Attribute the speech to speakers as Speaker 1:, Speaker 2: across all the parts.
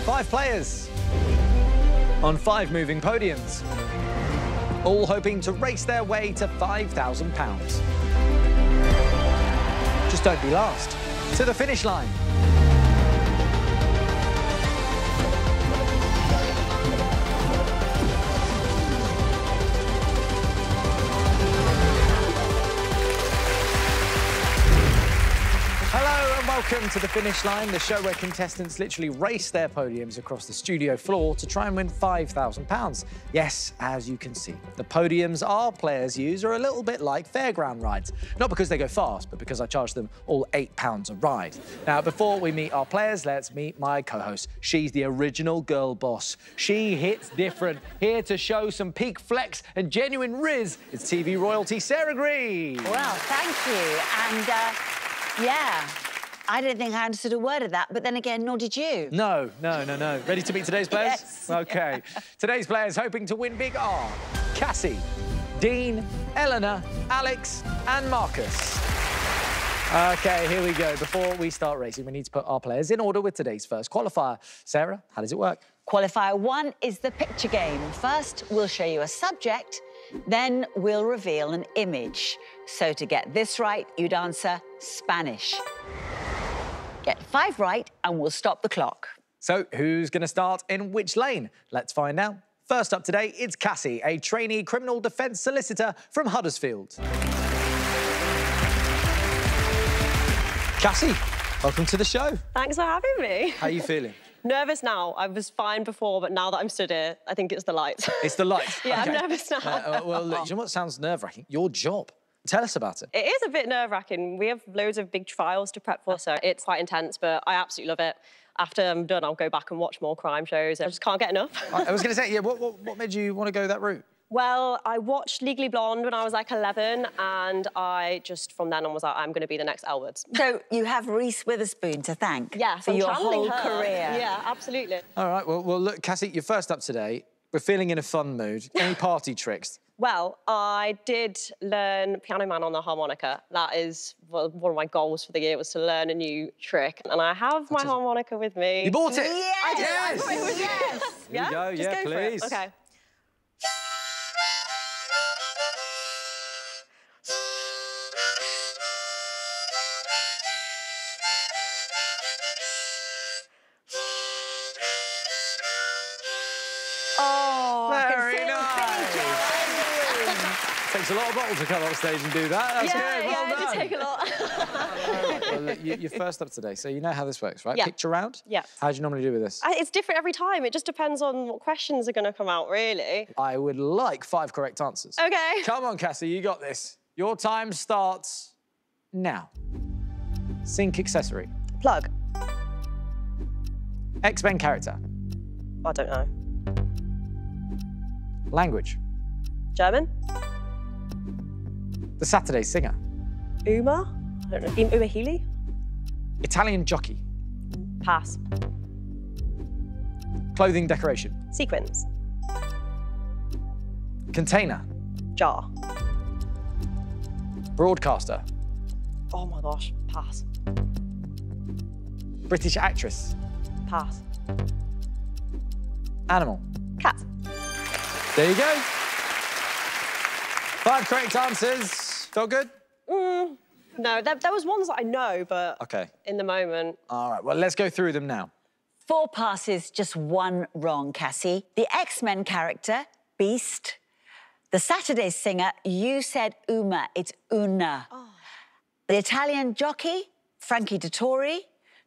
Speaker 1: 5 players on 5 moving podiums, all hoping to race their way to £5,000. Just don't be last. To the finish line. Welcome to the finish line, the show where contestants literally race their podiums across the studio floor to try and win £5,000. Yes, as you can see, the podiums our players use are a little bit like fairground rides. Not because they go fast, but because I charge them all £8 a ride. Now, before we meet our players, let's meet my co-host. She's the original girl boss. She hits different. Here to show some peak flex and genuine riz, it's TV royalty Sarah Green.
Speaker 2: Well, thank you. And, yeah. I don't think I understood a word of that, but then again, nor did you.
Speaker 1: No. Ready to meet today's players?
Speaker 2: Yes.
Speaker 1: OK. Today's players hoping to win big are Cassie, Dean, Eleanor, Alex and Marcus. OK, here we go. Before we start racing, we need to put our players in order with today's first qualifier. Sarah, how does it work?
Speaker 2: Qualifier 1 is the picture game. First, we'll show you a subject, then we'll reveal an image. So to get this right, you'd answer Spanish. Get 5 right and we'll stop the clock.
Speaker 1: So who's going to start in which lane? Let's find out. First up today, it's Cassie, a trainee criminal defence solicitor from Huddersfield. Cassie, welcome to the show.
Speaker 3: Thanks for having me.
Speaker 1: How are you feeling?
Speaker 3: Nervous now. I was fine before, but now that I'm stood here, I think it's the lights.
Speaker 1: It's the lights?
Speaker 3: Yeah,
Speaker 1: okay.
Speaker 3: I'm nervous now.
Speaker 1: Well, look, you know what sounds nerve-wracking? Your job. Tell us about it.
Speaker 3: It is a bit nerve-wracking. We have loads of big trials to prep for, so it's quite intense, but I absolutely love it. After I'm done, I'll go back and watch more crime shows. I just can't get enough.
Speaker 1: I was going to say, yeah, what made you want to go that route?
Speaker 3: Well, I watched Legally Blonde when I was like 11, and I just, from then on, was like, I'm going to be the next Elle Woods.
Speaker 2: So you have Reese Witherspoon to thank for your whole career.
Speaker 3: Yeah, absolutely.
Speaker 1: All right, well, look, Cassie, you're first up today. We're feeling in a fun mood. Any party tricks?
Speaker 3: Well, I did learn Piano Man on the harmonica. That is one of my goals for the year, was to learn a new trick. And I have my harmonica with me.
Speaker 1: You bought it?
Speaker 2: Yes!
Speaker 3: I did.
Speaker 1: Yes!
Speaker 3: I thought it was yes!
Speaker 1: Here we go,
Speaker 3: Just
Speaker 1: yeah,
Speaker 3: go for it.
Speaker 1: please.
Speaker 3: OK.
Speaker 2: Oh,
Speaker 1: Very nice. Takes a lot of bottles to come off stage and do that. That's good. Well
Speaker 3: it
Speaker 1: done.
Speaker 3: did take a lot.
Speaker 1: Well, look, you're first up today, so you know how this works, right?
Speaker 3: Yeah.
Speaker 1: Picture round?
Speaker 3: Yeah.
Speaker 1: How do you normally do with this?
Speaker 3: It's different every time. It just depends on what questions are going to come out, really.
Speaker 1: I would like 5 correct answers.
Speaker 3: OK.
Speaker 1: Come on, Cassie, you got this. Your time starts now. Sync accessory.
Speaker 3: Plug.
Speaker 1: X-Men character.
Speaker 3: I don't know.
Speaker 1: Language.
Speaker 3: German?
Speaker 1: The Saturday singer.
Speaker 3: Uma? I don't know. Uma Healy?
Speaker 1: Italian jockey.
Speaker 3: Pass.
Speaker 1: Clothing decoration.
Speaker 3: Sequins.
Speaker 1: Container.
Speaker 3: Jar.
Speaker 1: Broadcaster.
Speaker 3: Oh my gosh, pass.
Speaker 1: British actress.
Speaker 3: Pass.
Speaker 1: Animal.
Speaker 3: Cat.
Speaker 1: There you go. 5 correct answers. Felt good?
Speaker 3: No, there was ones that I know, but
Speaker 1: OK.
Speaker 3: in the moment.
Speaker 1: All right, well, let's go through them now.
Speaker 2: 4 passes, just 1 wrong, Cassie. The X-Men character, Beast. The Saturday singer, you said Uma, it's Una. Oh. The Italian jockey, Frankie Dettori.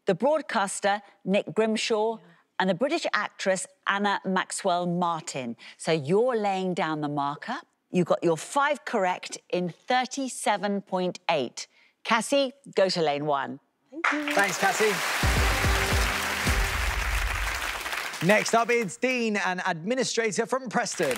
Speaker 2: The broadcaster, Nick Grimshaw. And the British actress, Anna Maxwell Martin. So you're laying down the marker. You got your 5 correct in 37.8. Cassie, go to lane 1.
Speaker 3: Thank you.
Speaker 1: Thanks, Cassie. Next up, it's Dean, an administrator from Preston.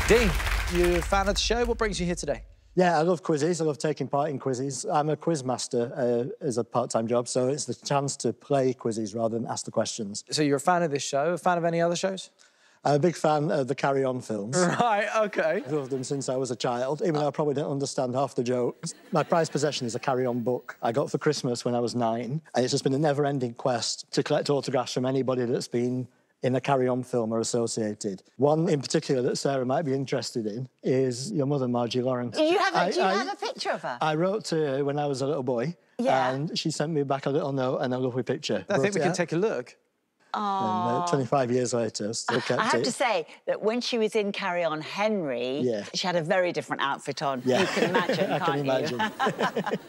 Speaker 1: Dean, you a fan of the show? What brings you here today?
Speaker 4: Yeah, I love quizzes. I love taking part in quizzes. I'm a quiz master as a part-time job, so it's the chance to play quizzes rather than ask the questions.
Speaker 1: So you're a fan of this show? A fan of any other shows?
Speaker 4: I'm a big fan of the Carry On films.
Speaker 1: Right, OK.
Speaker 4: I've loved them since I was a child, even though I probably didn't understand half the jokes. My prized possession is a Carry On book I got for Christmas when I was 9, and it's just been a never-ending quest to collect autographs from anybody that's been in a Carry On film or associated. One in particular that Sarah might be interested in is your mother, Margie Lawrence.
Speaker 2: Do you have a picture of her?
Speaker 4: I wrote to her when I was a little boy, and she sent me back a little note and a lovely picture.
Speaker 1: I think we can take a look.
Speaker 4: And 25 years later, still kept it.
Speaker 2: I have to say that when she was in Carry On Henry, she had a very different outfit on.
Speaker 4: Yeah.
Speaker 2: You can imagine, can't
Speaker 4: I can imagine.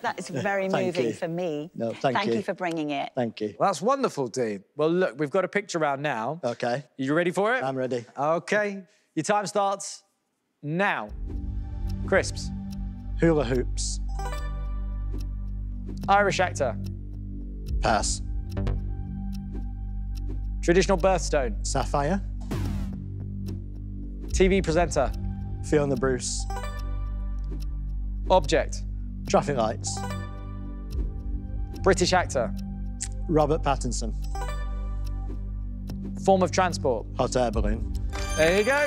Speaker 2: That is very
Speaker 4: Thank
Speaker 2: moving
Speaker 4: you.
Speaker 2: for me.
Speaker 4: No, thank you.
Speaker 2: Thank you for bringing it.
Speaker 4: Thank you.
Speaker 1: Well, that's wonderful, Dean. Well, look, we've got a picture round now.
Speaker 4: OK.
Speaker 1: You ready for it?
Speaker 4: I'm ready.
Speaker 1: OK. Your time starts now. Crisps.
Speaker 4: Hula hoops.
Speaker 1: Irish actor.
Speaker 4: Pass.
Speaker 1: Traditional birthstone.
Speaker 4: Sapphire.
Speaker 1: TV presenter.
Speaker 4: Fiona Bruce.
Speaker 1: Object.
Speaker 4: Traffic lights.
Speaker 1: British actor.
Speaker 4: Robert Pattinson.
Speaker 1: Form of transport.
Speaker 4: Hot air balloon.
Speaker 1: There you go.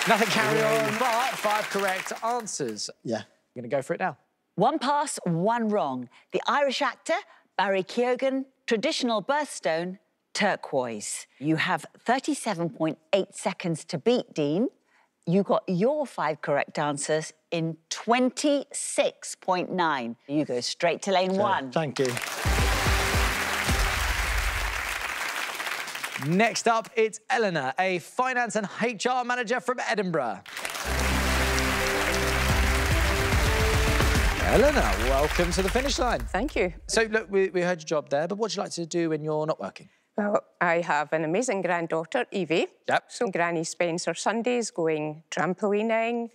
Speaker 1: Nothing carry on, but 5 correct answers.
Speaker 4: Yeah.
Speaker 1: I'm going to go for it now.
Speaker 2: 1 pass, 1 wrong. The Irish actor, Barry Keoghan, traditional birthstone, turquoise. You have 37.8 seconds to beat, Dean. You got your 5 correct answers in 26.9. You go straight to lane 1.
Speaker 4: Thank you.
Speaker 1: Next up, it's Eleanor, a finance and HR manager from Edinburgh. Eleanor, welcome to the finish line.
Speaker 5: Thank you.
Speaker 1: So, look, we heard your job there, but what do you like to do when you're not working?
Speaker 5: Well, I have an amazing granddaughter, Evie.
Speaker 1: Yep.
Speaker 5: So Granny spends her Sundays going trampolining,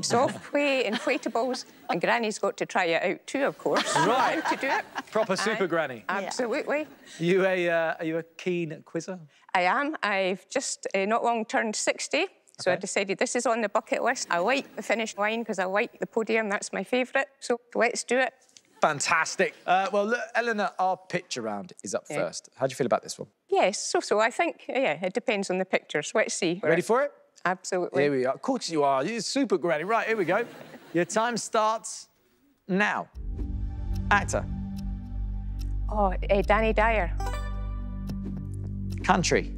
Speaker 5: soft play, inflatables, and Granny's got to try it out too, of course.
Speaker 1: Right.
Speaker 5: How to do it.
Speaker 1: Proper super granny.
Speaker 5: Absolutely.
Speaker 1: Are you a keen quizzer?
Speaker 5: I am. I've just not long turned 60. So I decided this is on the bucket list. I like the finish line because I like the podium. That's my favourite. So let's do it.
Speaker 1: Fantastic. Well, look, Eleanor, our picture round is up first. How do you feel about this one?
Speaker 5: Yes, so I think, it depends on the pictures. Let's see.
Speaker 1: Ready for it?
Speaker 5: Absolutely.
Speaker 1: Here we are. Of course you are. You're super granny. Right, here we go. Your time starts now. Actor.
Speaker 5: Oh, Danny Dyer.
Speaker 1: Country.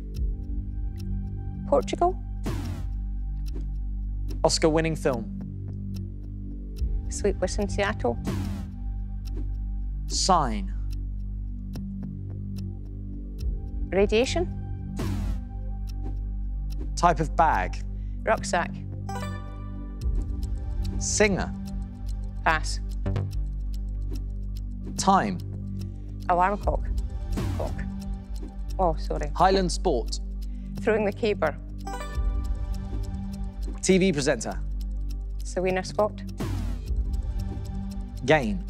Speaker 5: Portugal.
Speaker 1: Oscar-winning film.
Speaker 5: Sleepless in Seattle.
Speaker 1: Sign.
Speaker 5: Radiation.
Speaker 1: Type of bag.
Speaker 5: Rucksack.
Speaker 1: Singer.
Speaker 5: Pass.
Speaker 1: Time.
Speaker 5: Alarm clock. Clock. Oh, sorry.
Speaker 1: Highland sport.
Speaker 5: Throwing the caber.
Speaker 1: TV presenter.
Speaker 5: Selena Scott.
Speaker 1: Game.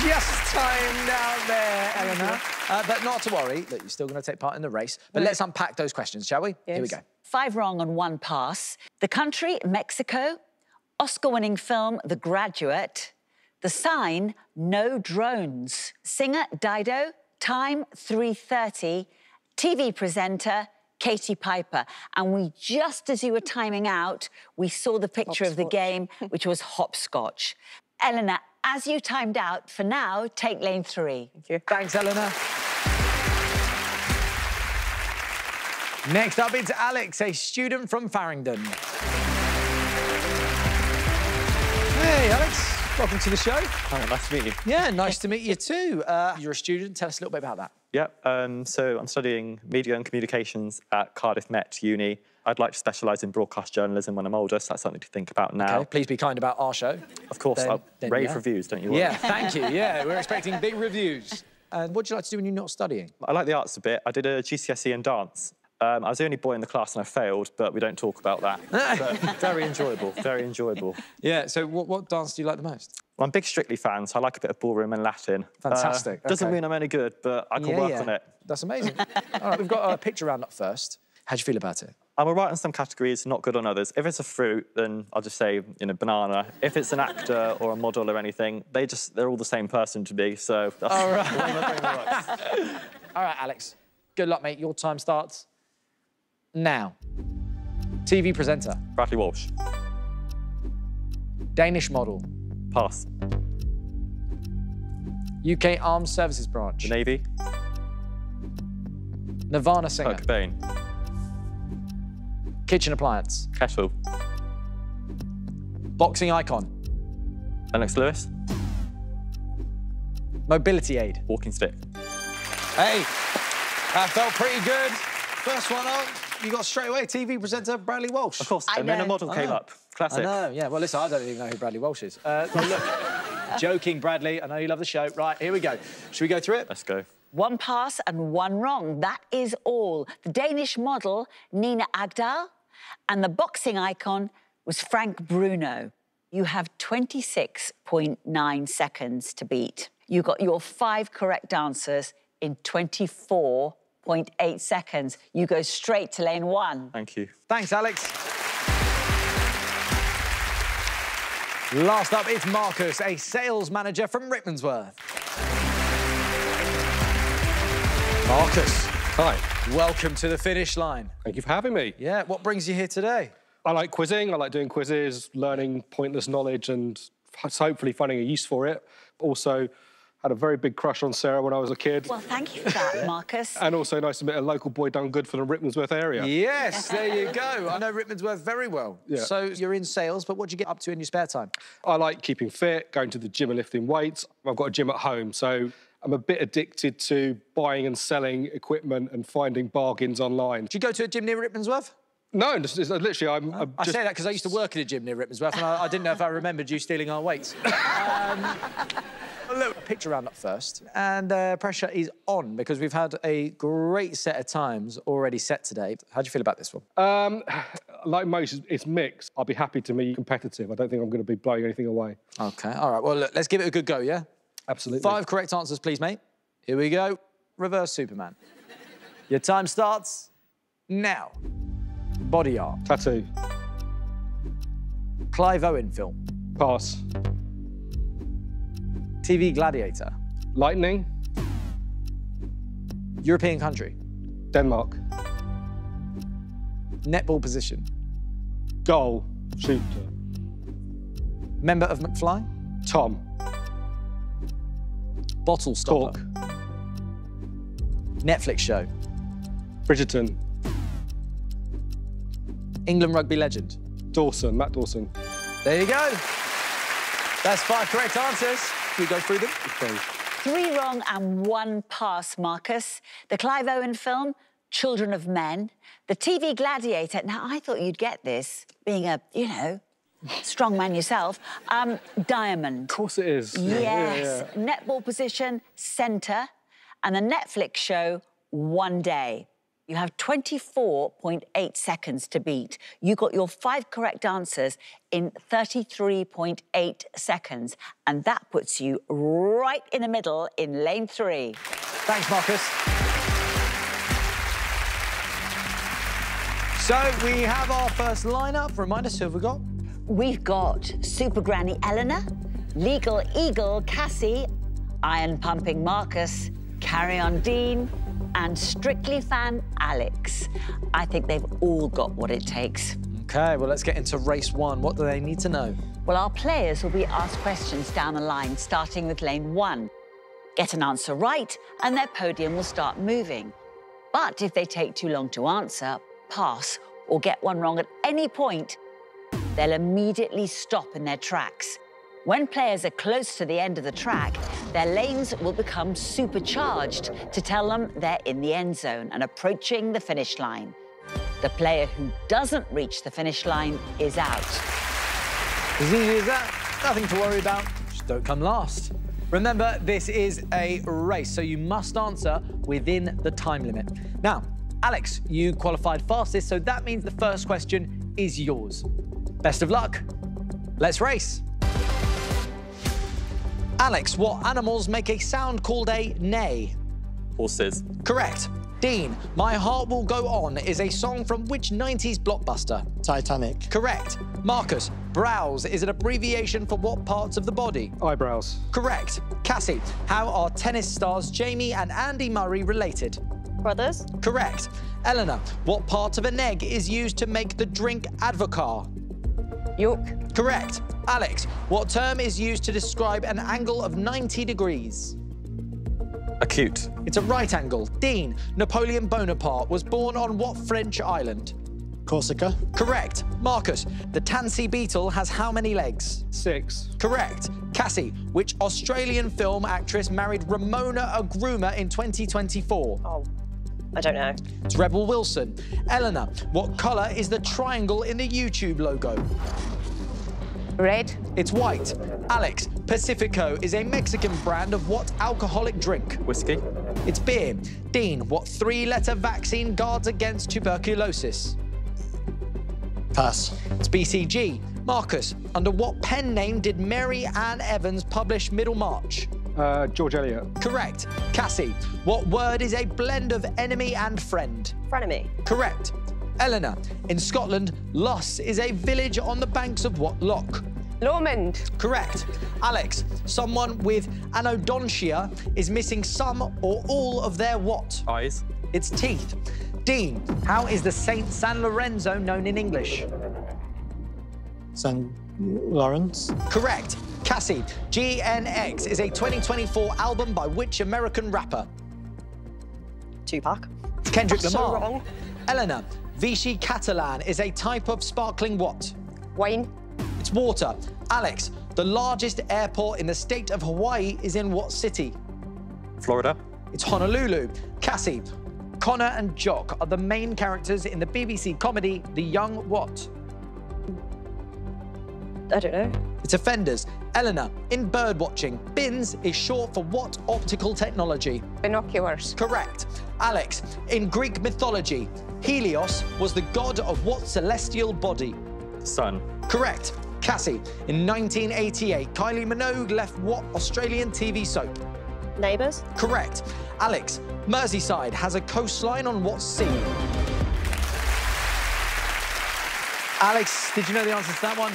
Speaker 1: Just timed out there, Eleanor. But not to worry. Look, you're still going to take part in the race. But let's unpack those questions, shall we?
Speaker 5: Yes.
Speaker 1: Here we go.
Speaker 2: 5 wrong and 1 pass. The country, Mexico. Oscar-winning film, The Graduate. The sign, no drones. Singer, Dido. Time, 3:30. TV presenter, Katie Piper. And we, just as you were timing out, we saw the picture of the game, which was hopscotch. Eleanor, as you timed out, for now, take lane 3.
Speaker 5: Thank you.
Speaker 1: Thanks, Eleanor. Next up, it's Alex, a student from Farringdon. Hey, Alex. Welcome to the show.
Speaker 6: Hi, nice to meet you.
Speaker 1: Yeah, nice to meet you too. You're a student. Tell us a little bit about that.
Speaker 6: Yep, so I'm studying media and communications at Cardiff Met Uni. I'd like to specialise in broadcast journalism when I'm older, so that's something to think about now.
Speaker 1: Okay, please be kind about our show.
Speaker 6: Of course,
Speaker 1: Then,
Speaker 6: rave
Speaker 1: yeah.
Speaker 6: reviews, don't you worry.
Speaker 1: Yeah, thank you. Yeah, we're expecting big reviews. And what do you like to do when you're not studying?
Speaker 6: I like the arts a bit. I did a GCSE in dance. I was the only boy in the class and I failed, but we don't talk about that. But very enjoyable, very enjoyable.
Speaker 1: Yeah, so what dance do you like the most?
Speaker 6: Well, I'm a big Strictly fan, so I like a bit of ballroom and Latin.
Speaker 1: Fantastic,
Speaker 6: Doesn't
Speaker 1: okay.
Speaker 6: mean I'm any good, but I can work on it.
Speaker 1: That's amazing. All right, we've got a picture round up first. How do you feel about it?
Speaker 6: I'm all right in some categories, not good on others. If it's a fruit, then I'll just say, banana. If it's an actor or a model or anything, they're all the same person to me, so that's
Speaker 1: All right.
Speaker 6: the way my brain works.
Speaker 1: All right, Alex, Good luck, mate. Your time starts now. TV presenter.
Speaker 6: Bradley Walsh.
Speaker 1: Danish model.
Speaker 6: Pass.
Speaker 1: UK Armed Services Branch.
Speaker 6: The Navy.
Speaker 1: Nirvana singer.
Speaker 6: Kurt Cobain.
Speaker 1: Kitchen appliance.
Speaker 6: Kettle.
Speaker 1: Boxing icon.
Speaker 6: Lennox Lewis.
Speaker 1: Mobility aid.
Speaker 6: Walking stick.
Speaker 1: Hey, that felt pretty good. First one up, you got straight away. TV presenter Bradley Walsh.
Speaker 6: Of course,
Speaker 2: I
Speaker 6: and then a
Speaker 2: know.
Speaker 6: model came up. Classic.
Speaker 1: I know, yeah. Well, listen, I don't even know who Bradley Walsh is. Well, look, joking, Bradley. I know you love the show. Right, here we go. Should we go through it?
Speaker 6: Let's go.
Speaker 2: 1 pass and 1 wrong. That is all. The Danish model, Nina Agdal, and the boxing icon was Frank Bruno. You have 26.9 seconds to beat. You got your 5 correct answers in 24.8 seconds. You go straight to lane 1.
Speaker 6: Thank you.
Speaker 1: Thanks, Alex. Last up, it's Marcus, a sales manager from Rickmansworth. Marcus.
Speaker 7: Hi.
Speaker 1: Welcome to the finish line.
Speaker 7: Thank you for having me.
Speaker 1: Yeah, what brings you here today?
Speaker 7: I like quizzing. I like doing quizzes, learning pointless knowledge and hopefully finding a use for it. Also, had a very big crush on Sarah when I was a kid.
Speaker 2: Well, thank you for that, Marcus.
Speaker 7: And also nice to meet a local boy done good for the Rickmansworth area.
Speaker 1: Yes, there you go. I know Rickmansworth very well.
Speaker 7: Yeah.
Speaker 1: So you're in sales, but what do you get up to in your spare time?
Speaker 7: I like keeping fit, going to the gym and lifting weights. I've got a gym at home, so I'm a bit addicted to buying and selling equipment and finding bargains online.
Speaker 1: Do you go to a gym near Rickmansworth?
Speaker 7: No, literally, I'm
Speaker 1: I
Speaker 7: just...
Speaker 1: say that because I used to work at a gym near Rickmansworth and I didn't know if I remembered you stealing our weights. A little picture round up first. And pressure is on because we've had a great set of times already set today. How do you feel about this one?
Speaker 7: Like most, it's mixed. I'll be happy to be competitive. I don't think I'm going to be blowing anything away.
Speaker 1: OK, all right. Well, look, let's give it a good go, yeah?
Speaker 7: Absolutely.
Speaker 1: 5 correct answers, please, mate. Here we go. Reverse Superman. Your time starts now. Body art.
Speaker 7: Tattoo.
Speaker 1: Clive Owen film.
Speaker 7: Pass.
Speaker 1: TV Gladiator.
Speaker 7: Lightning.
Speaker 1: European country.
Speaker 7: Denmark.
Speaker 1: Netball position.
Speaker 7: Goal. Shooter.
Speaker 1: Member of McFly.
Speaker 7: Tom.
Speaker 1: Bottle stopper.
Speaker 7: Cork.
Speaker 1: Netflix show.
Speaker 7: Bridgerton.
Speaker 1: England rugby legend.
Speaker 7: Dawson. Matt Dawson.
Speaker 1: There you go. That's 5 correct answers. Can we go through them?
Speaker 7: Okay.
Speaker 2: 3 wrong and 1 pass, Marcus. The Clive Owen film, Children of Men. The TV Gladiator. Now, I thought you'd get this, being a, you know, strong man yourself. Diamond.
Speaker 7: Of course it is.
Speaker 2: Yes. Netball position, centre. And the Netflix show, One Day. You have 24.8 seconds to beat. You got your 5 correct answers in 33.8 seconds. And that puts you right in the middle in lane 3.
Speaker 1: Thanks, Marcus. So we have our first lineup. Remind us, who have we got?
Speaker 2: We've got Super Granny Eleanor, Legal Eagle Cassie, Iron Pumping Marcus, Carry On Dean, and Strictly Fan Alex. I think they've all got what it takes.
Speaker 1: OK, well, let's get into race 1. What do they need to know?
Speaker 2: Well, our players will be asked questions down the line, starting with lane 1. Get an answer right, and their podium will start moving. But if they take too long to answer, pass, or get one wrong at any point, they'll immediately stop in their tracks. When players are close to the end of the track, their lanes will become supercharged to tell them they're in the end zone and approaching the finish line. The player who doesn't reach the finish line is out.
Speaker 1: As easy as that. Nothing to worry about. Just don't come last. Remember, this is a race, so you must answer within the time limit. Now, Alex, you qualified fastest, so that means the first question is yours. Best of luck. Let's race. Alex, what animals make a sound called a neigh?
Speaker 6: Horses.
Speaker 1: Correct. Dean, My Heart Will Go On is a song from which 90s blockbuster?
Speaker 4: Titanic.
Speaker 1: Correct. Marcus, brows is an abbreviation for what parts of the body?
Speaker 7: Eyebrows.
Speaker 1: Correct. Cassie, how are tennis stars Jamie and Andy Murray related?
Speaker 3: Brothers.
Speaker 1: Correct. Eleanor, what part of an egg is used to make the drink Advocaat?
Speaker 5: Yolk.
Speaker 1: Correct. Alex, what term is used to describe an angle of 90 degrees?
Speaker 6: Acute.
Speaker 1: It's a right angle. Dean, Napoleon Bonaparte was born on what French island?
Speaker 4: Corsica.
Speaker 1: Correct. Marcus, the tansy beetle has how many legs?
Speaker 7: 6.
Speaker 1: Correct. Cassie, which Australian film actress married Ramona Agruma in 2024?
Speaker 3: Oh, I don't know.
Speaker 1: It's Rebel Wilson. Eleanor, what colour is the triangle in the YouTube logo?
Speaker 5: Red.
Speaker 1: It's white. Alex, Pacifico is a Mexican brand of what alcoholic drink?
Speaker 6: Whiskey.
Speaker 1: It's beer. Dean, what 3-letter vaccine guards against tuberculosis?
Speaker 4: Pass.
Speaker 1: It's BCG. Marcus, under what pen name did Mary Ann Evans publish Middlemarch?
Speaker 7: George Eliot.
Speaker 1: Correct. Cassie, what word is a blend of enemy and friend?
Speaker 3: Frenemy.
Speaker 1: Correct. Eleanor, in Scotland, Luss is a village on the banks of what loch?
Speaker 5: Lomond.
Speaker 1: Correct. Alex, someone with anodontia is missing some or all of their what?
Speaker 6: Eyes.
Speaker 1: It's teeth. Dean, how is the Saint San Lorenzo known in English?
Speaker 4: St. Lawrence.
Speaker 1: Correct. Cassie, GNX is a 2024 album by which American rapper?
Speaker 3: Tupac.
Speaker 1: It's Kendrick
Speaker 3: That's so
Speaker 1: Lamar.
Speaker 3: wrong.
Speaker 1: Eleanor, Vichy Catalan is a type of sparkling what?
Speaker 5: Wine.
Speaker 1: It's water. Alex, the largest airport in the state of Hawaii is in what city?
Speaker 6: Florida.
Speaker 1: It's Honolulu. Cassie, Connor and Jock are the main characters in the BBC comedy The Young What?
Speaker 3: I don't know.
Speaker 1: It's Offenders. Eleanor, in birdwatching, BINS is short for what optical technology?
Speaker 5: Binoculars.
Speaker 1: Correct. Alex, in Greek mythology, Helios was the god of what celestial body?
Speaker 6: Sun.
Speaker 1: Correct. Cassie, in 1988, Kylie Minogue left what Australian TV soap?
Speaker 3: Neighbours.
Speaker 1: Correct. Alex, Merseyside has a coastline on what sea? Alex, did you know the answer to that one?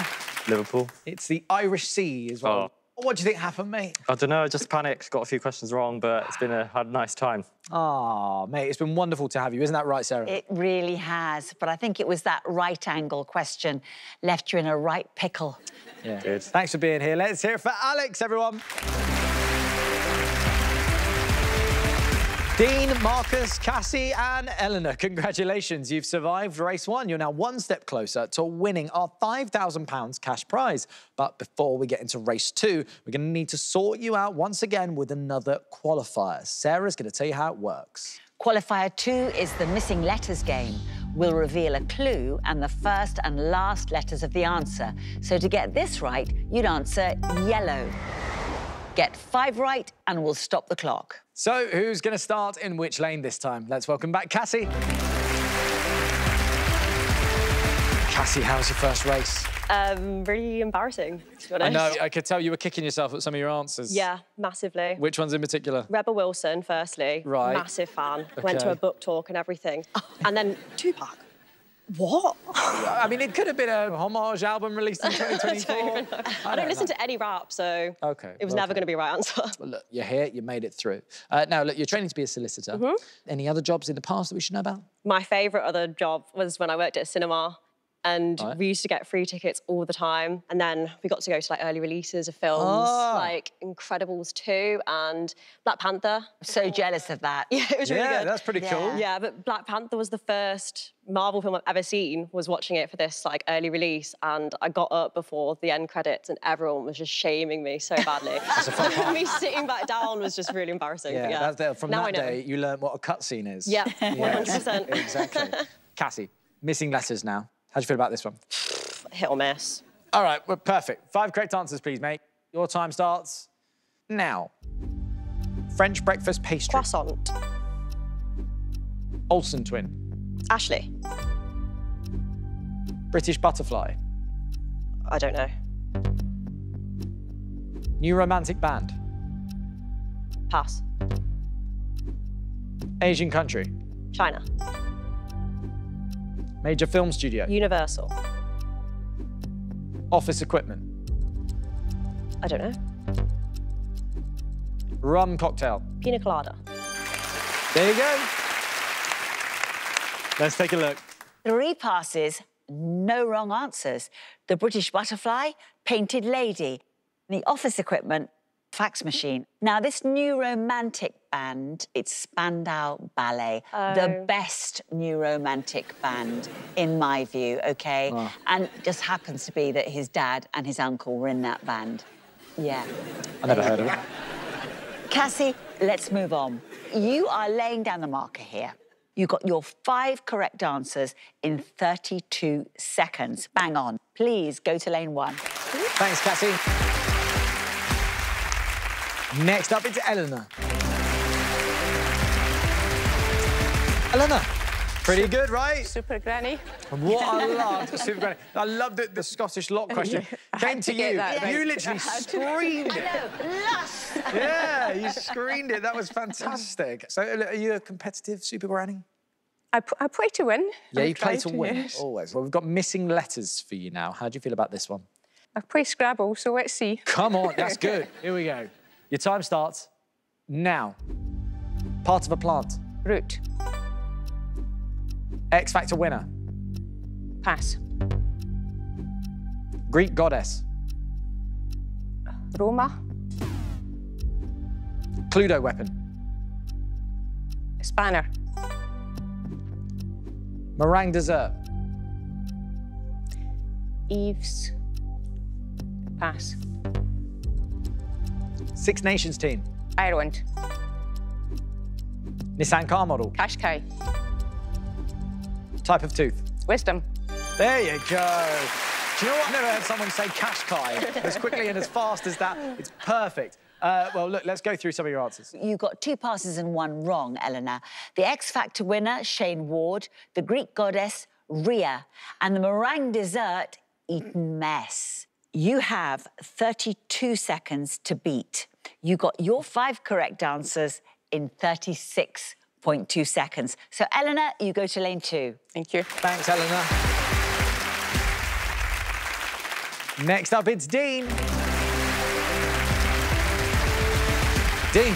Speaker 6: Liverpool.
Speaker 1: It's the Irish Sea as well. What do you think happened, mate?
Speaker 6: I don't know, I just panicked, got a few questions wrong, but it's been had a nice time.
Speaker 1: Ah, mate, it's been wonderful to have you. Isn't that right, Sarah?
Speaker 2: It really has, but I think it was that right angle question left you in a right pickle.
Speaker 1: Yeah.
Speaker 6: Good.
Speaker 1: Thanks for being here. Let's hear it for Alex, everyone. Dean, Marcus, Cassie and Eleanor, congratulations. You've survived race 1. You're now one step closer to winning our £5,000 cash prize. But before we get into race 2, we're going to need to sort you out once again with another qualifier. Sarah's going to tell you how it works.
Speaker 2: Qualifier 2 is the missing letters game. We'll reveal a clue and the first and last letters of the answer. So to get this right, you'd answer yellow. Get 5 right and we'll stop the clock.
Speaker 1: So who's going to start in which lane this time? Let's welcome back Cassie. Cassie, how's your first race?
Speaker 3: Really embarrassing, to be honest.
Speaker 1: I know, I could tell you were kicking yourself at some of your answers.
Speaker 3: Yeah, massively.
Speaker 1: Which ones in particular?
Speaker 3: Rebel Wilson, firstly.
Speaker 1: Right.
Speaker 3: Massive fan. Went to
Speaker 1: Okay.
Speaker 3: a book talk and everything. And then Tupac. What?
Speaker 1: I mean, it could have been a homage album released in 2024.
Speaker 3: I don't listen to any rap, so
Speaker 1: Okay,
Speaker 3: it was
Speaker 1: well,
Speaker 3: never going to be a right answer.
Speaker 1: Well, look, you're here, you made it through. Now, look, you're training to be a solicitor. Any other jobs in the past that we should know about?
Speaker 3: My favourite other job was when I worked at a cinema, and
Speaker 1: Right.
Speaker 3: we used to get free tickets all the time. And then we got to go to like early releases of films, like Incredibles 2 and Black Panther.
Speaker 2: So jealous of that.
Speaker 3: Yeah, it was really
Speaker 1: Yeah,
Speaker 3: good.
Speaker 1: that's pretty cool.
Speaker 3: Yeah, but Black Panther was the first Marvel film I've ever seen, was watching it for this like early release, and I got up before the end credits and everyone was just shaming me so badly. Me sitting back down was just really embarrassing. but
Speaker 1: Yeah, from
Speaker 3: now I
Speaker 1: that
Speaker 3: know.
Speaker 1: day, you learned what a cutscene is.
Speaker 3: Yeah, 100%.
Speaker 1: Exactly. Cassie, missing letters now. How do you feel about this one?
Speaker 3: Hit or miss.
Speaker 1: All right, well, perfect. 5 correct answers, please, mate. Your time starts now. French breakfast pastry.
Speaker 3: Croissant.
Speaker 1: Olsen twin.
Speaker 3: Ashley.
Speaker 1: British butterfly.
Speaker 3: I don't know.
Speaker 1: New romantic band.
Speaker 3: Pass.
Speaker 1: Asian country.
Speaker 3: China.
Speaker 1: Major film studio.
Speaker 3: Universal.
Speaker 1: Office equipment.
Speaker 3: I don't know.
Speaker 1: Rum cocktail.
Speaker 3: Pina colada.
Speaker 1: There you go. Let's take a look.
Speaker 2: 3 passes, no wrong answers. The British butterfly, painted lady. The office equipment, fax machine. Now, this new romantic band, it's Spandau Ballet. The best new romantic band, in my view, OK?
Speaker 1: Oh.
Speaker 2: And it just happens to be that his dad and his uncle were in that band. Yeah.
Speaker 1: I never heard of it.
Speaker 2: Cassie, let's move on. You are laying down the marker here. You got your 5 correct answers in 32 seconds. Bang on. Please go to lane 1.
Speaker 1: Thanks, Cassie. Next up, it's Eleanor. Eleanor, pretty good, right?
Speaker 5: Super granny.
Speaker 1: What I loved, super great. I loved that the Scottish lock question came to you. You literally screamed it.
Speaker 2: I know, lust.
Speaker 1: Yeah, you screamed it. That was fantastic. So, are you a competitive super granny?
Speaker 5: I play to win.
Speaker 1: Yeah,
Speaker 5: I
Speaker 1: you play
Speaker 5: try
Speaker 1: to win,
Speaker 5: yes.
Speaker 1: always. Well, we've got missing letters for you now. How do you feel about this one?
Speaker 5: I play Scrabble, so let's see.
Speaker 1: Come on, that's good. Here we go. Your time starts now. Part of a plant.
Speaker 5: Root.
Speaker 1: X Factor winner.
Speaker 5: Pass.
Speaker 1: Greek goddess.
Speaker 5: Roma.
Speaker 1: Cluedo weapon.
Speaker 5: Spanner.
Speaker 1: Meringue dessert.
Speaker 5: Eves. Pass.
Speaker 1: Six Nations team.
Speaker 5: Ireland.
Speaker 1: Nissan car model.
Speaker 5: Qashqai.
Speaker 1: Type of tooth.
Speaker 5: Wisdom.
Speaker 1: There you go. Do you know what? I've never heard someone say Qashqai as quickly and as fast as that. It's perfect. Well, look, let's go through some of your answers.
Speaker 2: You got 2 passes and 1 wrong, Eleanor. The X Factor winner, Shane Ward. The Greek goddess, Rhea. And the meringue dessert, Eton Mess. You have 32 seconds to beat. You got your 5 correct answers in 36.2 seconds. So, Eleanor, you go to lane 2.
Speaker 5: Thank you.
Speaker 1: Thanks, Eleanor. Next up, it's Dean. Dean,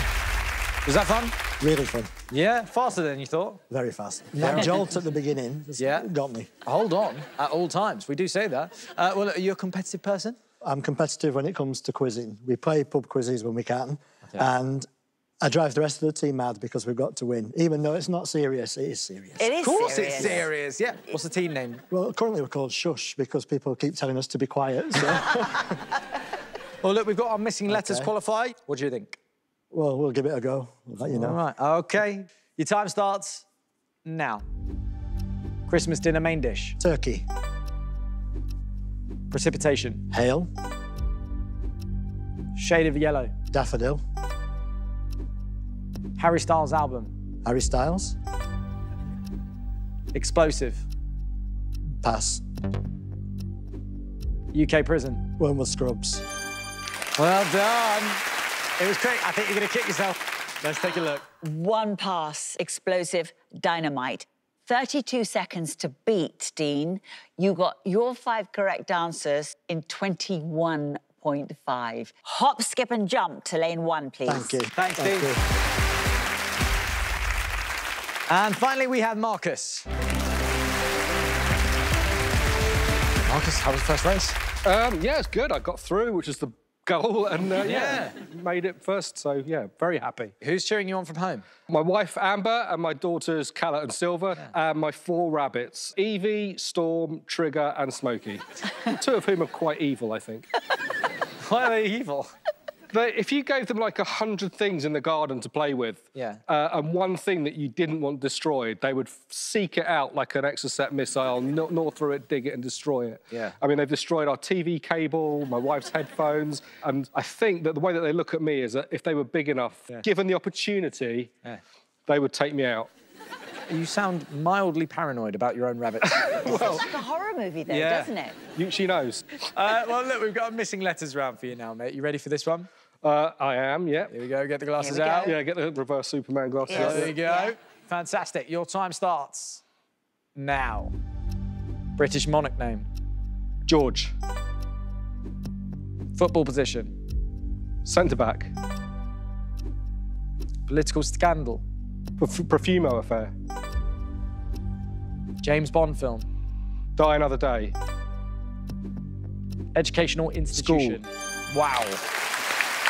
Speaker 1: was that fun?
Speaker 4: Really fun.
Speaker 1: Yeah, faster than you thought.
Speaker 4: Very fast. That jolt at the beginning got me.
Speaker 1: Hold on, at all times. We do say that. Well, are you a competitive person?
Speaker 4: I'm competitive when it comes to quizzing. We play pub quizzes when we can, and I drive the rest of the team mad because we've got to win. Even though it's not serious, it is serious.
Speaker 2: It is
Speaker 1: Of course
Speaker 2: serious.
Speaker 1: it's serious, yeah. What's the team name?
Speaker 4: Well, currently we're called Shush because people keep telling us to be quiet, so...
Speaker 1: Well, look, we've got our missing letters qualify. What do you think?
Speaker 4: Well, we'll give it a go. We'll let you know.
Speaker 1: All right, OK. Your time starts now. Christmas dinner main dish.
Speaker 4: Turkey.
Speaker 1: Precipitation.
Speaker 4: Hail.
Speaker 1: Shade of yellow.
Speaker 4: Daffodil.
Speaker 1: Harry Styles album.
Speaker 4: Harry Styles.
Speaker 1: Explosive.
Speaker 4: Pass.
Speaker 1: UK prison.
Speaker 4: Wormwood Scrubs.
Speaker 1: Well done. It was quick. I think you're going to kick yourself. Let's take a look.
Speaker 2: 1 pass, explosive, dynamite. 32 seconds to beat, Dean. You got your 5 correct answers in 21.5. Hop, skip and jump to lane 1, please.
Speaker 4: Thank you.
Speaker 1: Thanks, Dean. And finally, we have Marcus. Marcus, how was the first race?
Speaker 7: Yeah, it's good. I got through, which is the goal, and made it first. So yeah, very happy.
Speaker 1: Who's cheering you on from home?
Speaker 7: My wife Amber and my daughters Calla and Silver, and my 4 rabbits: Evie, Storm, Trigger, and Smokey. 2 of whom are quite evil, I think.
Speaker 1: Why are they evil?
Speaker 7: If you gave them like 100 things in the garden to play with, and one thing that you didn't want destroyed, they would seek it out like an Exocet missile, gnaw through it, dig it, and destroy it.
Speaker 1: Yeah.
Speaker 7: I mean, they've destroyed our TV cable, my wife's headphones, and I think that the way that they look at me is that if they were big enough, given the opportunity, they would take me out.
Speaker 1: You sound mildly paranoid about your own rabbits.
Speaker 2: Well, it's like a horror movie, though, doesn't it?
Speaker 7: She knows.
Speaker 1: Well, look, we've got a missing letters round for you now, mate. You ready for this one?
Speaker 7: I am, yeah.
Speaker 1: Here we go, get the glasses
Speaker 2: Here we
Speaker 1: out.
Speaker 2: go.
Speaker 7: Yeah, get the reverse Superman glasses
Speaker 2: Yes.
Speaker 7: out.
Speaker 1: There you go.
Speaker 2: Yeah.
Speaker 1: Fantastic. Your time starts now. British monarch name.
Speaker 7: George.
Speaker 1: Football position.
Speaker 7: Centre-back.
Speaker 1: Political scandal.
Speaker 7: Profumo affair.
Speaker 1: James Bond film.
Speaker 7: Die Another Day.
Speaker 1: Educational institution.
Speaker 7: School.
Speaker 1: Wow.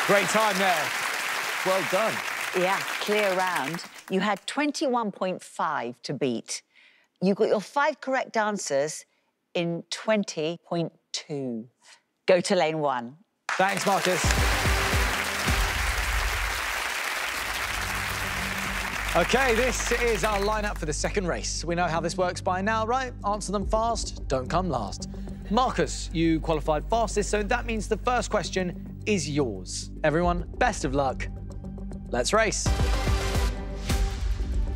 Speaker 1: Great time there. Well done.
Speaker 2: Yeah, clear round. You had 21.5 to beat. You got your 5 correct answers in 20.2. Go to lane 1.
Speaker 1: Thanks, Marcus. OK, this is our lineup for the second race. We know how this works by now, right? Answer them fast, don't come last. Marcus, you qualified fastest, so that means the first question is yours. Everyone, best of luck. Let's race.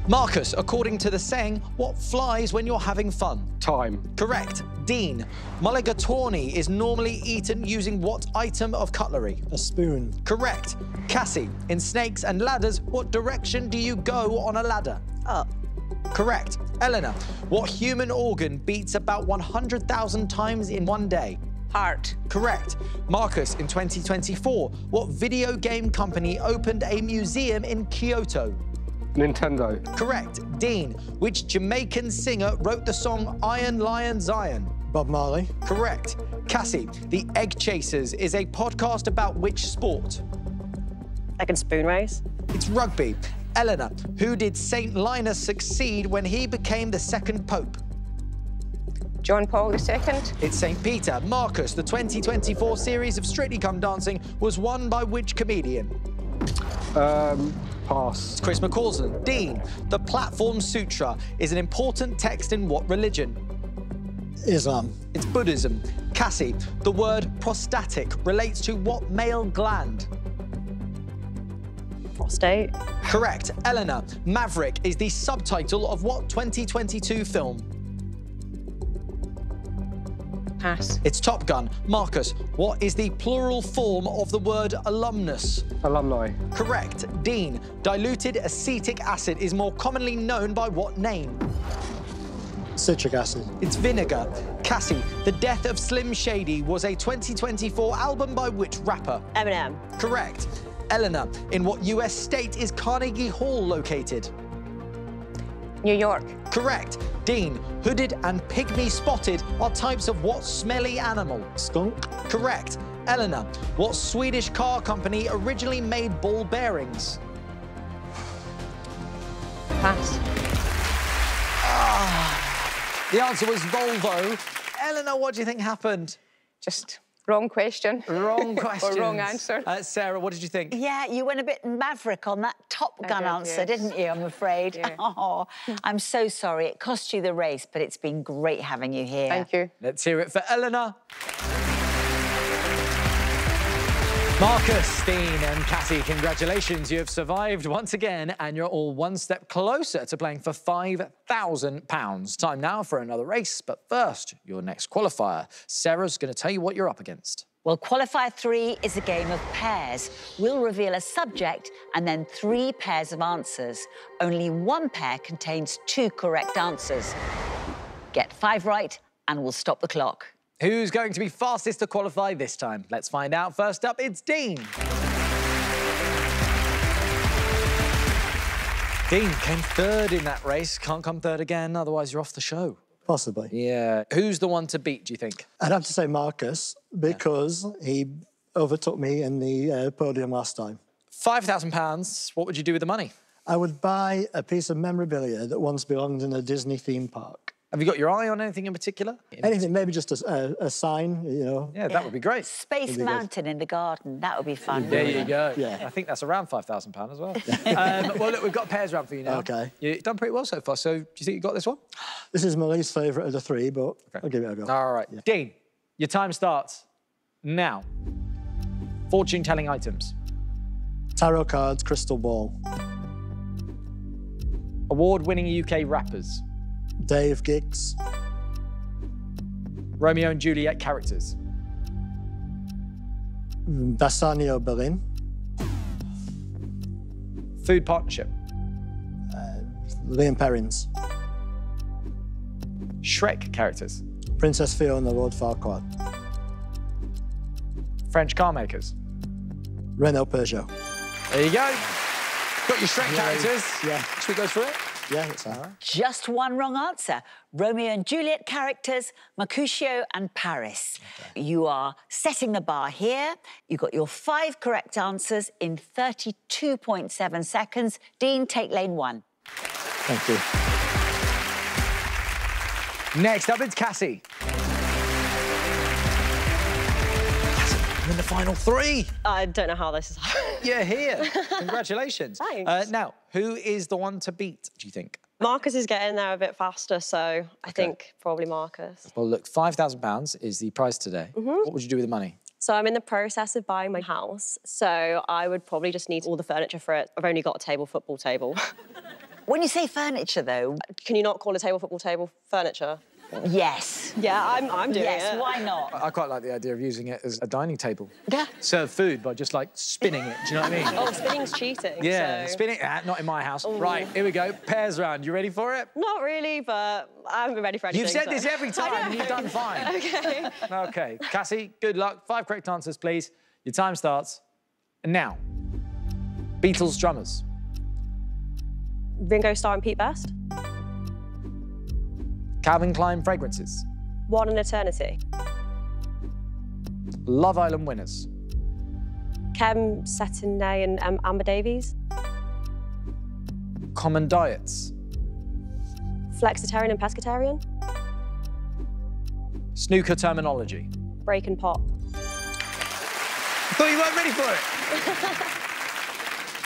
Speaker 1: Marcus, according to the saying, what flies when you're having fun?
Speaker 7: Time.
Speaker 1: Correct. Dean, mulligatawny is normally eaten using what item of cutlery?
Speaker 4: A spoon.
Speaker 1: Correct. Cassie, in snakes and ladders, what direction do you go on a ladder?
Speaker 2: Up.
Speaker 1: Correct. Eleanor, what human organ beats about 100,000 times in one day?
Speaker 5: Heart.
Speaker 1: Correct. Marcus, in 2024, what video game company opened a museum in Kyoto?
Speaker 7: Nintendo.
Speaker 1: Correct. Dean, which Jamaican singer wrote the song Iron Lion Zion?
Speaker 4: Bob Marley.
Speaker 1: Correct. Cassie, The Egg Chasers is a podcast about which sport?
Speaker 3: Egg and spoon race.
Speaker 1: It's rugby. Eleanor, who did St. Linus succeed when he became the second pope?
Speaker 5: John Paul II.
Speaker 1: It's St. Peter. Marcus, the 2024 series of Strictly Come Dancing was won by which comedian?
Speaker 7: Pass.
Speaker 1: It's Chris McCausland. Dean, the Platform Sutra is an important text in what religion?
Speaker 4: Islam.
Speaker 1: It's Buddhism. Cassie, the word prostatic relates to what male gland?
Speaker 3: Prostate.
Speaker 1: Correct. Eleanor, Maverick is the subtitle of what 2022 film?
Speaker 3: Pass.
Speaker 1: It's Top Gun. Marcus, what is the plural form of the word alumnus?
Speaker 7: Alumni.
Speaker 1: Correct. Dean, diluted acetic acid is more commonly known by what name?
Speaker 4: Citric acid.
Speaker 1: It's vinegar. Cassie, The Death of Slim Shady was a 2024 album by which rapper?
Speaker 3: Eminem.
Speaker 1: Correct. Eleanor, in what US state is Carnegie Hall located?
Speaker 5: New York.
Speaker 1: Correct. Dean, hooded and pygmy spotted are types of what smelly animal?
Speaker 4: Skunk.
Speaker 1: Correct. Eleanor, what Swedish car company originally made ball bearings?
Speaker 3: Pass.
Speaker 1: The answer was Volvo. Eleanor, what do you think happened?
Speaker 5: Just wrong question.
Speaker 1: Wrong question.
Speaker 5: Or wrong answer.
Speaker 1: Sarah, what did you think?
Speaker 2: Yeah, you went a bit Maverick on that Top Gun answer, didn't you, I'm afraid?
Speaker 5: Yeah.
Speaker 2: Oh, I'm so sorry. It cost you the race, but it's been great having you here.
Speaker 5: Thank you.
Speaker 1: Let's hear it for Eleanor. Marcus, Dean and Cassie, congratulations. You have survived once again and you're all one step closer to playing for £5,000. Time now for another race, but first, your next qualifier. Sarah's going to tell you what you're up against.
Speaker 2: Well, Qualifier 3 is a game of pairs. We'll reveal a subject and then 3 pairs of answers. Only one pair contains 2 correct answers. Get 5 right and we'll stop the clock.
Speaker 1: Who's going to be fastest to qualify this time? Let's find out. First up, it's Dean. Dean came third in that race. Can't come third again, otherwise you're off the show.
Speaker 4: Possibly.
Speaker 1: Yeah. Who's the one to beat, do you think?
Speaker 4: I'd have to say Marcus, because he overtook me in the podium last time.
Speaker 1: £5,000. What would you do with the money?
Speaker 4: I would buy a piece of memorabilia that once belonged in a Disney theme park.
Speaker 1: Have you got your eye on anything in particular?
Speaker 4: Anything, maybe just a sign, you know.
Speaker 1: Yeah, that would be great.
Speaker 2: Space Mountain in the garden, that would be fun.
Speaker 1: There you go.
Speaker 4: Yeah.
Speaker 1: I think that's around £5,000 as well. Well, look, we've got pairs round for you now.
Speaker 4: OK.
Speaker 1: You've done pretty well so far, so do you think you got this one?
Speaker 4: This is my least favourite of the 3, but I'll give it a go.
Speaker 1: All right. Yeah. Dean, your time starts now. Fortune-telling items.
Speaker 4: Tarot cards, crystal ball.
Speaker 1: Award-winning UK rappers.
Speaker 4: Dave Giggs.
Speaker 1: Romeo and Juliet characters.
Speaker 4: Bassanio Berlin.
Speaker 1: Food partnership.
Speaker 4: Liam Perrins.
Speaker 1: Shrek characters.
Speaker 4: Princess Fiona, Lord Farquaad.
Speaker 1: French car makers.
Speaker 4: Renault Peugeot.
Speaker 1: There you go. Got your Shrek characters.
Speaker 4: Yeah.
Speaker 1: Should we go through it?
Speaker 4: Yeah, that's fine.
Speaker 2: Just one wrong answer. Romeo and Juliet characters, Mercutio and Paris. Okay. You are setting the bar here. You got your 5 correct answers in 32.7 seconds. Dean, take lane 1.
Speaker 4: Thank you.
Speaker 1: Next up, it's Cassie. In the final 3.
Speaker 3: I don't know how this is.
Speaker 1: You're here. Congratulations.
Speaker 3: Thanks.
Speaker 1: Now, who is the one to beat, do you think?
Speaker 3: Marcus is getting there a bit faster, so I think probably Marcus.
Speaker 1: Well, look, £5,000 is the prize today. What would you do with the money?
Speaker 3: So I'm in the process of buying my house, so I would probably just need all the furniture for it. I've only got a football table.
Speaker 2: When you say furniture, though...
Speaker 3: Can you not call a football table furniture?
Speaker 2: Yes.
Speaker 3: Yeah, I'm doing it.
Speaker 2: Yes, why not?
Speaker 1: I quite like the idea of using it as a dining table.
Speaker 2: Yeah.
Speaker 1: Serve food by just, like, spinning it, do you know what I mean?
Speaker 3: Oh, spinning's cheating,
Speaker 1: Yeah,
Speaker 3: so...
Speaker 1: spinning... not in my house.
Speaker 3: Ooh.
Speaker 1: Right, here we go. Pairs round. You ready for it?
Speaker 3: Not really, but I haven't been ready for anything.
Speaker 1: You've said this every time and you've done fine.
Speaker 3: OK.
Speaker 1: OK. Cassie, good luck. 5 correct answers, please. Your time starts now. Beatles drummers.
Speaker 3: Ringo Starr and Pete Best.
Speaker 1: Calvin Klein fragrances.
Speaker 3: One an Eternity.
Speaker 1: Love Island winners.
Speaker 3: Kem Cetinay and Amber Davies.
Speaker 1: Common diets.
Speaker 3: Flexitarian and Pescatarian.
Speaker 1: Snooker terminology.
Speaker 3: Break and pop.
Speaker 1: I thought you weren't ready for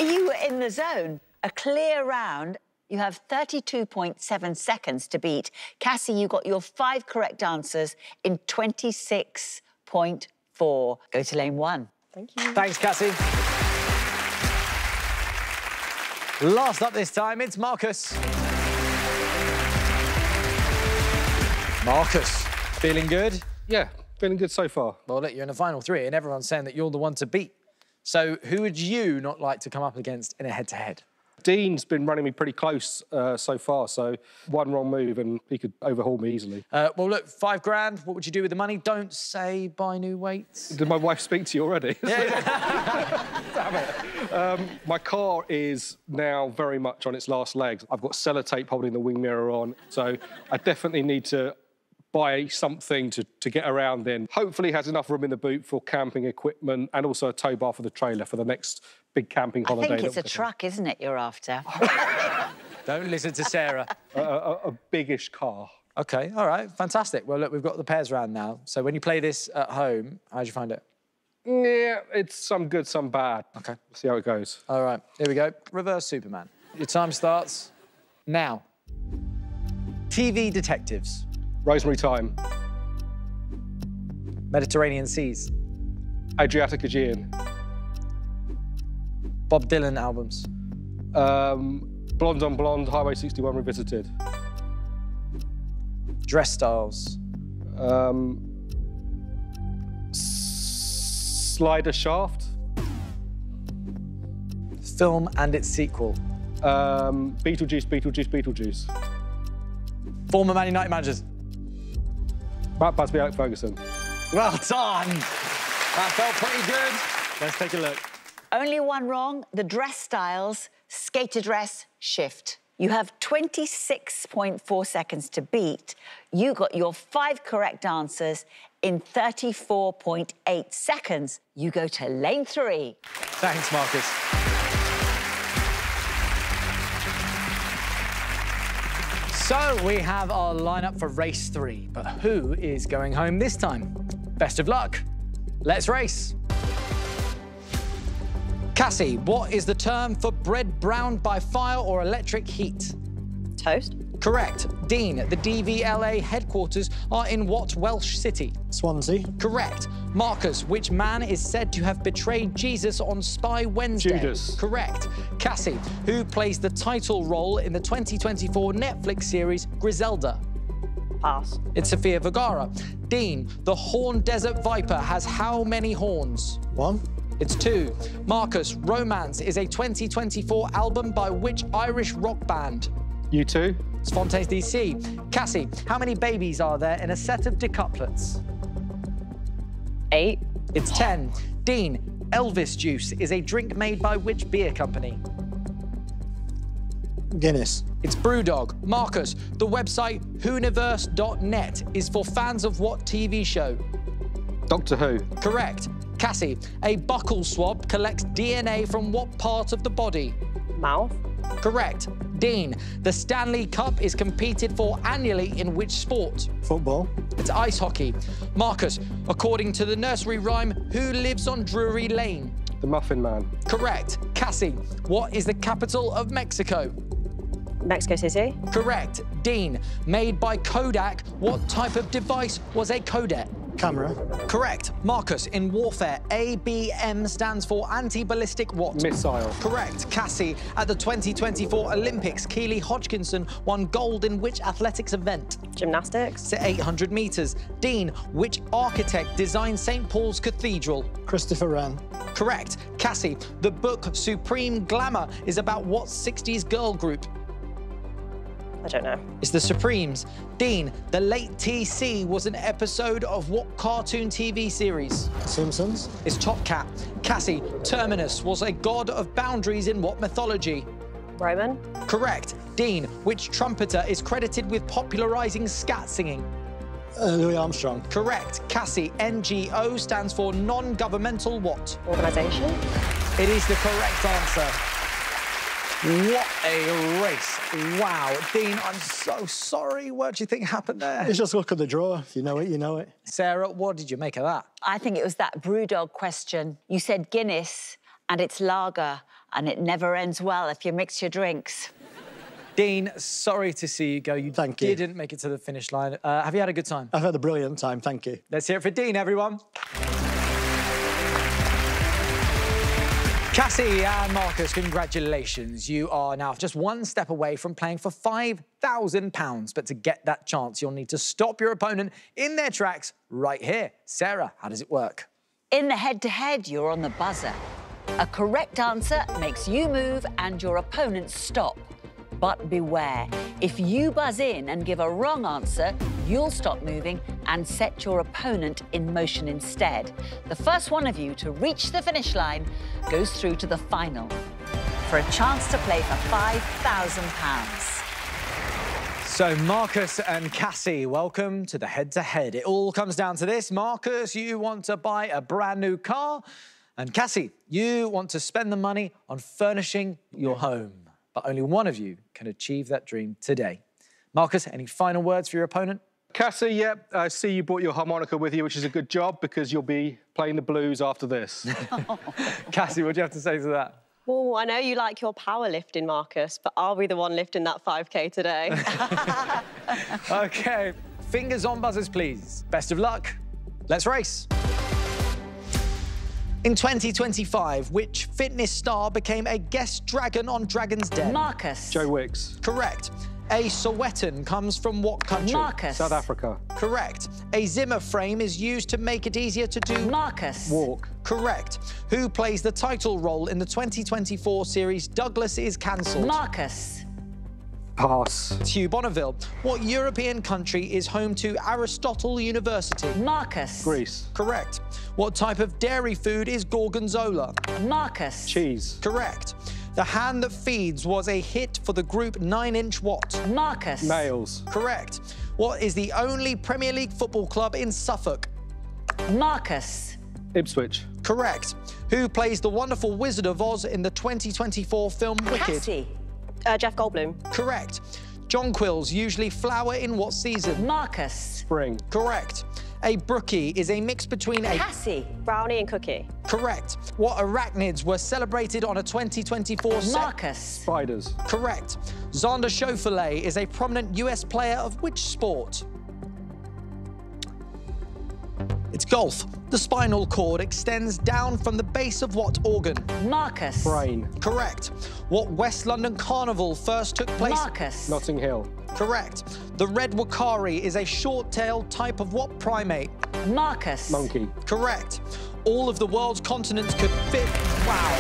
Speaker 1: it.
Speaker 2: You were in the zone. A clear round. You have 32.7 seconds to beat. Cassie, you got your 5 correct answers in 26.4. Go to lane 1.
Speaker 3: Thank you.
Speaker 1: Thanks, Cassie. Last up this time, it's Marcus. Marcus, feeling good?
Speaker 7: Yeah, feeling good so far.
Speaker 1: Well, look, you're in the final 3 and everyone's saying that you're the one to beat. So who would you not like to come up against in a head-to-head?
Speaker 7: Dean's been running me pretty close so far, so one wrong move and he could overhaul me easily.
Speaker 1: Well, look, £5,000. What would you do with the money? Don't say buy new weights.
Speaker 7: Did my wife speak to you already?
Speaker 1: Yeah.
Speaker 7: Damn it. My car is now very much on its last legs. I've got sellotape holding the wing mirror on, so I definitely need to buy something to get around in. Hopefully has enough room in the boot for camping equipment and also a tow bar for the trailer for the next big camping holiday.
Speaker 2: I think it's a truck, isn't it, you're after?
Speaker 1: Don't listen to Sarah.
Speaker 7: A biggish car.
Speaker 1: OK, all right, fantastic. Well, look, we've got the pairs round now. So when you play this at home, how'd you find it?
Speaker 7: Yeah, it's some good, some bad.
Speaker 1: OK.
Speaker 7: See how it goes.
Speaker 1: All right, here we go. Reverse Superman. Your time starts now. TV detectives.
Speaker 7: Rosemary Time.
Speaker 1: Mediterranean Seas.
Speaker 7: Adriatic Aegean.
Speaker 1: Bob Dylan albums.
Speaker 7: Blonde on Blonde, Highway 61 Revisited.
Speaker 1: Dress styles.
Speaker 7: Slider Shaft.
Speaker 1: Film and its sequel.
Speaker 7: Beetlejuice, Beetlejuice, Beetlejuice.
Speaker 1: Former Man United managers.
Speaker 7: Matt Busby, Alec Ferguson.
Speaker 1: Well done. That felt pretty good. Let's take a look.
Speaker 2: Only one wrong. The dress styles, skater dress, shift. You have 26.4 seconds to beat. You got your 5 correct answers in 34.8 seconds. You go to lane 3.
Speaker 1: Thanks, Marcus. So we have our lineup for race 3, but who is going home this time? Best of luck. Let's race. Cassie, what is the term for bread browned by fire or electric heat?
Speaker 3: Toast.
Speaker 1: Correct. Dean, the DVLA headquarters are in what Welsh city?
Speaker 4: Swansea.
Speaker 1: Correct. Marcus, which man is said to have betrayed Jesus on Spy Wednesday?
Speaker 7: Judas.
Speaker 1: Correct. Cassie, who plays the title role in the 2024 Netflix series Griselda?
Speaker 3: Pass.
Speaker 1: It's Sofia Vergara. Dean, the horned desert viper has how many horns?
Speaker 4: 1.
Speaker 1: It's 2. Marcus, Romance is a 2024 album by which Irish rock band?
Speaker 7: U2.
Speaker 1: It's Fontaines DC. Cassie, how many babies are there in a set of decouplets?
Speaker 3: 8.
Speaker 1: It's 10. Dean, Elvis Juice is a drink made by which beer company?
Speaker 4: Guinness.
Speaker 1: It's Brewdog. Marcus, the website whoniverse.net is for fans of what TV show?
Speaker 7: Doctor Who.
Speaker 1: Correct. Cassie, a buccal swab collects DNA from what part of the body?
Speaker 3: Mouth.
Speaker 1: Correct. Dean, the Stanley Cup is competed for annually in which sport?
Speaker 4: Football.
Speaker 1: It's ice hockey. Marcus, according to the nursery rhyme, who lives on Drury Lane?
Speaker 7: The Muffin Man.
Speaker 1: Correct. Cassie, what is the capital of Mexico?
Speaker 3: Mexico City.
Speaker 1: Correct. Dean, made by Kodak, what type of device was a Kodak?
Speaker 4: Camera.
Speaker 1: Correct. Marcus, in warfare, ABM stands for anti-ballistic what?
Speaker 7: Missile.
Speaker 1: Correct. Cassie, at the 2024 Olympics, Keely Hodgkinson won gold in which athletics event?
Speaker 3: Gymnastics.
Speaker 1: To 800 metres. Dean, which architect designed St. Paul's Cathedral?
Speaker 4: Christopher Wren.
Speaker 1: Correct. Cassie, the book Supreme Glamour is about what 60s girl group?
Speaker 3: I don't know.
Speaker 1: It's the Supremes. Dean, the late TC was an episode of what cartoon TV series?
Speaker 4: Simpsons.
Speaker 1: It's Top Cat. Cassie, Terminus was a god of boundaries in what mythology?
Speaker 3: Roman.
Speaker 1: Correct. Dean, which trumpeter is credited with popularising scat singing?
Speaker 4: Louis Armstrong.
Speaker 1: Correct. Cassie, NGO stands for non-governmental what?
Speaker 3: Organisation.
Speaker 1: It is the correct answer. What a race. Wow. Dean, I'm so sorry. What do you think happened there?
Speaker 4: It's just look at the draw. If you know it, you know it.
Speaker 1: Sarah, what did you make of that?
Speaker 2: I think it was that Brewdog question. You said Guinness, and it's lager, and it never ends well if you mix your drinks.
Speaker 1: Dean, sorry to see you go. You didn't make it to the finish line. Have you had a good time?
Speaker 4: I've had a brilliant time, thank you.
Speaker 1: Let's hear it for Dean, everyone. Cassie and Marcus, congratulations. You are now just one step away from playing for £5,000. But to get that chance, you'll need to stop your opponent in their tracks right here. Sarah, how does it work?
Speaker 2: In the head-to-head, you're on the buzzer. A correct answer makes you move and your opponent stop. But beware, if you buzz in and give a wrong answer, you'll stop moving and set your opponent in motion instead. The first one of you to reach the finish line goes through to the final for a chance to play for £5,000.
Speaker 1: So, Marcus and Cassie, welcome to the head-to-head. It all comes down to this. Marcus, you want to buy a brand new car. And Cassie, you want to spend the money on furnishing your home. But only one of you can achieve that dream today. Marcus, any final words for your opponent?
Speaker 7: Cassie, I see you brought your harmonica with you, which is a good job because you'll be playing the blues after this.
Speaker 1: Cassie, what do you have to say to that?
Speaker 3: Well, I know you like your powerlifting, Marcus, but I'll be the one lifting that 5K today.
Speaker 1: OK, fingers on buzzers, please. Best of luck. Let's race. In 2025, which fitness star became a guest dragon on Dragon's Den?
Speaker 2: Marcus.
Speaker 7: Joe Wicks.
Speaker 1: Correct. A Sowetan comes from what country?
Speaker 2: Marcus.
Speaker 7: South Africa.
Speaker 1: Correct. A Zimmer frame is used to make it easier to do?
Speaker 2: Marcus.
Speaker 7: Walk.
Speaker 1: Correct. Who plays the title role in the 2024 series Douglas is Cancelled?
Speaker 2: Marcus.
Speaker 7: Pass.
Speaker 1: It's Hugh Bonneville. What European country is home to Aristotle University?
Speaker 2: Marcus.
Speaker 7: Greece.
Speaker 1: Correct. What type of dairy food is gorgonzola?
Speaker 2: Marcus.
Speaker 7: Cheese.
Speaker 1: Correct. The Hand That Feeds was a hit for the group 9 Inch what?
Speaker 2: Marcus.
Speaker 7: Nails.
Speaker 1: Correct. What is the only Premier League football club in Suffolk?
Speaker 2: Marcus.
Speaker 7: Ipswich.
Speaker 1: Correct. Who plays the wonderful Wizard of Oz in the 2024 film Wicked?
Speaker 2: Cassie.
Speaker 3: Jeff Goldblum.
Speaker 1: Correct. Jonquils usually flower in what season?
Speaker 2: Marcus.
Speaker 7: Spring.
Speaker 1: Correct. A brookie is a mix between a...
Speaker 2: Cassie.
Speaker 3: Brownie and cookie.
Speaker 1: Correct. What arachnids were celebrated on a 2024 set?
Speaker 2: Marcus.
Speaker 7: Spiders.
Speaker 1: Correct. Xander Schauffele is a prominent US player of which sport? It's golf. The spinal cord extends down from the base of what organ?
Speaker 2: Marcus.
Speaker 7: Brain.
Speaker 1: Correct. What West London Carnival first took place?
Speaker 2: Marcus.
Speaker 7: Notting Hill.
Speaker 1: Correct. The red wakari is a short-tailed type of what primate?
Speaker 2: Marcus.
Speaker 7: Monkey.
Speaker 1: Correct. All of the world's continents could fit... Wow.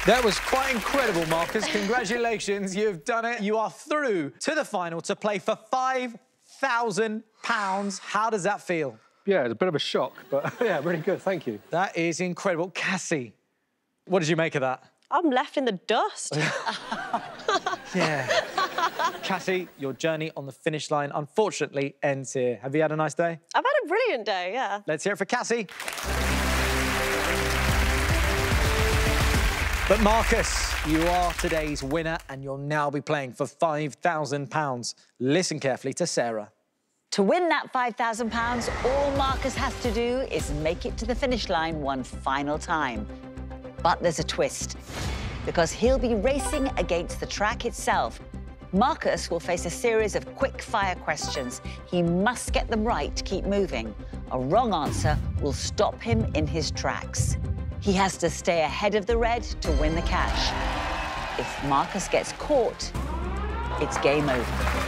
Speaker 1: That was quite incredible, Marcus. Congratulations, you've done it. You are through to the final to play for £5,000. How does that feel?
Speaker 7: Yeah, it's a bit of a shock, but yeah, really good, thank you.
Speaker 1: That is incredible. Cassie, what did you make of that?
Speaker 3: I'm left in the dust.
Speaker 1: Yeah. Cassie, your journey on the finish line unfortunately ends here. Have you had a nice day?
Speaker 3: I've had a brilliant day, yeah.
Speaker 1: Let's hear it for Cassie. But Marcus, you are today's winner and you'll now be playing for £5,000. Listen carefully to Sarah.
Speaker 2: To win that £5,000, all Marcus has to do is make it to the finish line one final time. But there's a twist, because he'll be racing against the track itself. Marcus will face a series of quick-fire questions. He must get them right to keep moving. A wrong answer will stop him in his tracks. He has to stay ahead of the red to win the cash. If Marcus gets caught, it's game over.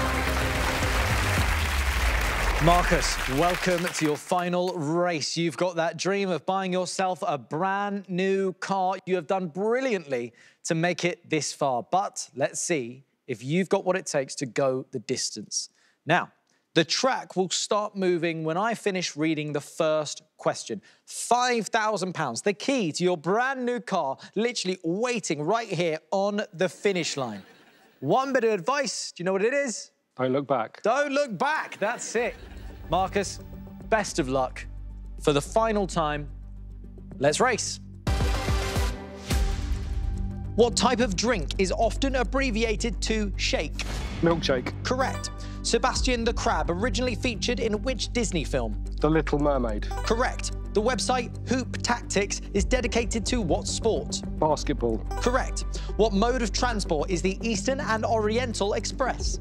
Speaker 1: Marcus, welcome to your final race. You've got that dream of buying yourself a brand new car. You have done brilliantly to make it this far, but let's see if you've got what it takes to go the distance. Now, the track will start moving when I finish reading the first question. £5,000, the key to your brand new car, literally waiting right here on the finish line. One bit of advice, do you know what it is?
Speaker 7: Don't look back.
Speaker 1: Don't look back, that's it. Marcus, best of luck. For the final time, let's race. What type of drink is often abbreviated to shake?
Speaker 7: Milkshake.
Speaker 1: Correct. Sebastian the Crab originally featured in which Disney film?
Speaker 7: The Little Mermaid.
Speaker 1: Correct. The website Hoop Tactics is dedicated to what sport?
Speaker 7: Basketball.
Speaker 1: Correct. What mode of transport is the Eastern and Oriental Express?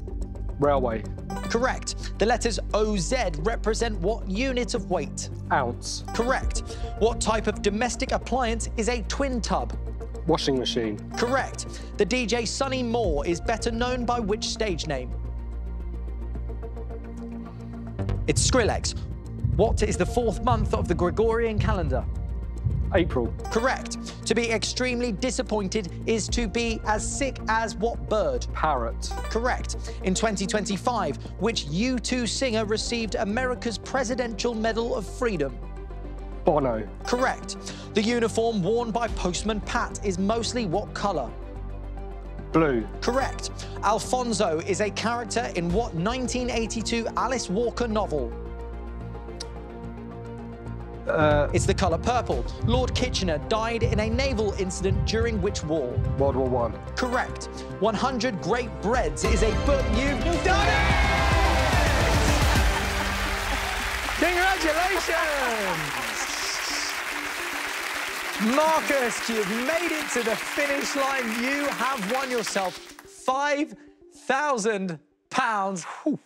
Speaker 7: Railway.
Speaker 1: Correct. The letters OZ represent what unit of weight?
Speaker 7: Ounce.
Speaker 1: Correct. What type of domestic appliance is a twin tub?
Speaker 7: Washing machine.
Speaker 1: Correct. The DJ Sonny Moore is better known by which stage name? It's Skrillex. What is the 4th month of the Gregorian calendar?
Speaker 7: April.
Speaker 1: Correct. To be extremely disappointed is to be as sick as what bird?
Speaker 7: Parrot.
Speaker 1: Correct. In 2025, which U2 singer received America's Presidential Medal of Freedom?
Speaker 7: Bono.
Speaker 1: Correct. The uniform worn by Postman Pat is mostly what colour?
Speaker 7: Blue.
Speaker 1: Correct. Alfonso is a character in what 1982 Alice Walker novel? It's the colour purple. Lord Kitchener died in a naval incident during which war?
Speaker 7: World War I.
Speaker 1: Correct. 100 Great Breads is a book. You've done it! Congratulations! Marcus, you've made it to the finish line. You have won yourself £5,000.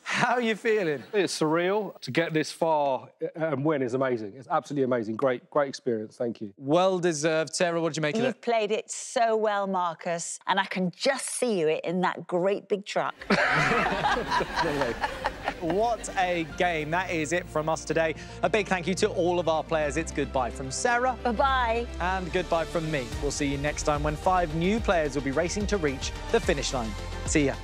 Speaker 1: How are you feeling?
Speaker 7: It's surreal. To get this far and win is amazing. It's absolutely amazing. Great experience. Thank you.
Speaker 1: Well deserved. Sarah, what did you make of it?
Speaker 2: You've played it so well, Marcus, and I can just see you in that great big truck.
Speaker 1: What a game. That is it from us today. A big thank you to all of our players. It's goodbye from Sarah.
Speaker 2: Bye-bye.
Speaker 1: And goodbye from me. We'll see you next time when 5 new players will be racing to reach the finish line. See ya.